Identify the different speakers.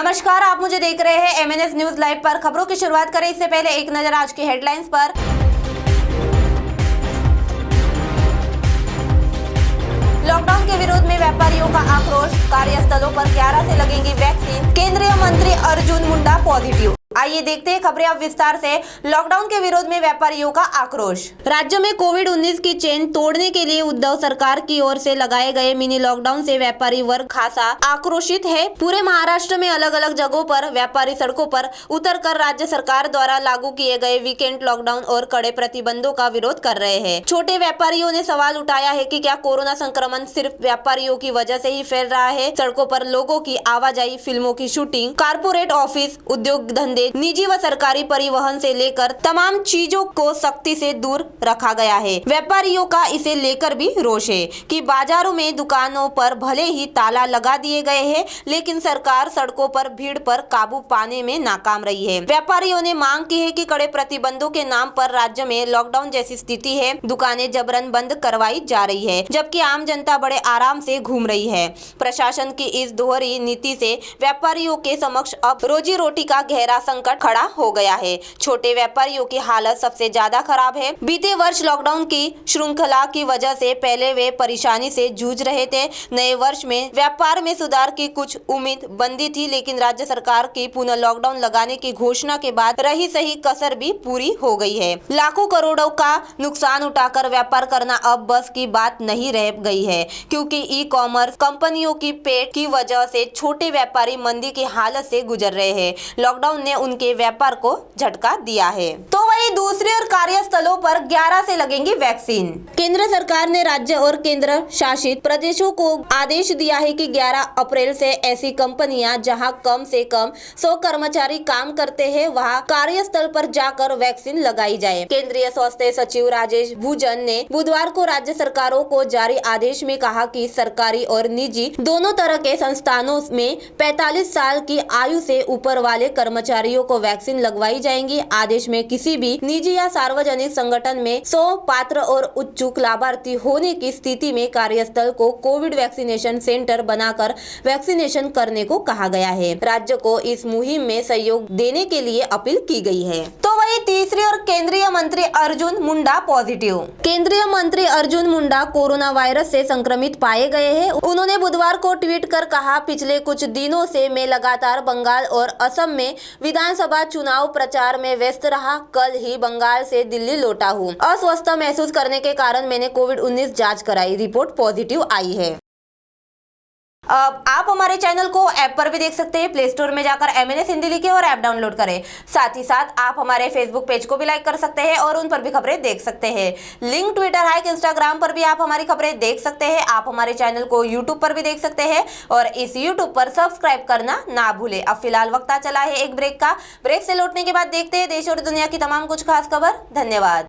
Speaker 1: नमस्कार, आप मुझे देख रहे हैं MNS न्यूज लाइव पर। खबरों की शुरुआत करें इससे पहले एक नजर आज की हेडलाइंस पर। लॉकडाउन के विरोध में व्यापारियों का आक्रोश, कार्यस्थलों पर 11 से लगेंगी वैक्सीन। केंद्रीय मंत्री अर्जुन मुंडा पॉजिटिव। आइए देखते हैं खबरें अब विस्तार से। लॉकडाउन के विरोध में व्यापारियों का आक्रोश। राज्य में कोविड-19 की चेन तोड़ने के लिए उद्धव सरकार की ओर से लगाए गए मिनी लॉकडाउन से व्यापारी वर्ग खासा आक्रोशित है। पूरे महाराष्ट्र में अलग अलग जगहों पर व्यापारी सड़कों पर उतरकर राज्य सरकार द्वारा लागू किए गए वीकेंड लॉकडाउन और कड़े प्रतिबंधों का विरोध कर रहे हैं। छोटे व्यापारियों ने सवाल उठाया है कि क्या कोरोना संक्रमण सिर्फ व्यापारियों की वजह से ही फैल रहा है। सड़कों पर लोगों की आवाजाही, फिल्मों की शूटिंग, कारपोरेट ऑफिस, उद्योग धंधे, निजी व सरकारी परिवहन से लेकर तमाम चीजों को सख्ती से दूर रखा गया है। व्यापारियों का इसे लेकर भी रोष है कि बाजारों में, दुकानों पर भले ही ताला लगा दिए गए हैं, लेकिन सरकार सड़कों पर भीड़ पर काबू पाने में नाकाम रही है। व्यापारियों ने मांग की है कि कड़े प्रतिबंधों के नाम पर राज्य में लॉकडाउन जैसी स्थिति है। दुकानें जबरन बंद करवाई जा रही है, जबकि आम जनता बड़े आराम से घूम रही है। प्रशासन की इस दोहरी नीति से व्यापारियों के समक्ष अब रोजी रोटी का गहरा संकट खड़ा हो गया है। छोटे व्यापारियों की हालत सबसे ज्यादा खराब है। बीते वर्ष लॉकडाउन की श्रृंखला की वजह से पहले वे परेशानी से जूझ रहे थे। नए वर्ष में व्यापार में सुधार की कुछ उम्मीद बंदी थी, लेकिन राज्य सरकार की पुनः लॉकडाउन लगाने की घोषणा के बाद रही सही कसर भी पूरी हो गई है। लाखों करोड़ों का नुकसान उठाकर व्यापार करना अब बस की बात नहीं रह गई है, क्योंकि ई कॉमर्स कंपनियों की पेट की वजह से छोटे व्यापारी मंदी की हालत से गुजर रहे हैं। लॉकडाउन ने उनके व्यापार को झटका दिया है। तो वहीं दूसरी ओर कार्यस्थलों पर 11 से लगेंगी वैक्सीन। केंद्र सरकार ने राज्य और केंद्र शासित प्रदेशों को आदेश दिया है कि 11 अप्रैल से ऐसी कंपनियां जहां कम से कम 100 कर्मचारी काम करते हैं, वहां कार्यस्थल पर जाकर वैक्सीन लगाई जाए। केंद्रीय स्वास्थ्य सचिव राजेश भूषण ने बुधवार को राज्य सरकारों को जारी आदेश में कहा कि सरकारी और निजी दोनों तरह के संस्थानों में 45 साल की आयु से ऊपर वाले कर्मचारियों को वैक्सीन लगवाई जाएंगी। आदेश में किसी भी निजी या सार्वजनिक संगठन में 100 पात्र और इच्छुक लाभार्थी होने की स्थिति में कार्यस्थल को कोविड वैक्सीनेशन सेंटर बनाकर वैक्सीनेशन करने को कहा गया है। राज्य को इस मुहिम में सहयोग देने के लिए अपील की गई है। तो वही तीसरी और केंद्रीय मंत्री अर्जुन मुंडा पॉजिटिव। केंद्रीय मंत्री अर्जुन मुंडा कोरोना वायरस से संक्रमित पाए गए हैं। उन्होंने बुधवार को ट्वीट कर कहा, पिछले कुछ दिनों से मैं लगातार बंगाल और असम में विधानसभा चुनाव प्रचार में व्यस्त रहा। कल ही बंगाल से दिल्ली लौटा हूँ। अस्वस्थ महसूस करने के कारण मैंने कोविड-19 जांच कराई, रिपोर्ट पॉजिटिव आई है। अब आप हमारे चैनल को ऐप पर भी देख सकते हैं। प्ले स्टोर में जाकर MNS हिंदी लिखें और ऐप डाउनलोड करें। साथ ही साथ आप हमारे फेसबुक पेज को भी लाइक कर सकते हैं और उन पर भी खबरें देख सकते हैं। लिंक ट्विटर, हाइक, इंस्टाग्राम पर भी आप हमारी खबरें देख सकते हैं। आप हमारे चैनल को यूट्यूब पर भी देख सकते हैं और इस यूट्यूब पर सब्सक्राइब करना ना भूले। अब फिलहाल वक्त आ चला है एक ब्रेक का। ब्रेक से लौटने के बाद देखते हैं देश और दुनिया की तमाम कुछ खास खबर। धन्यवाद।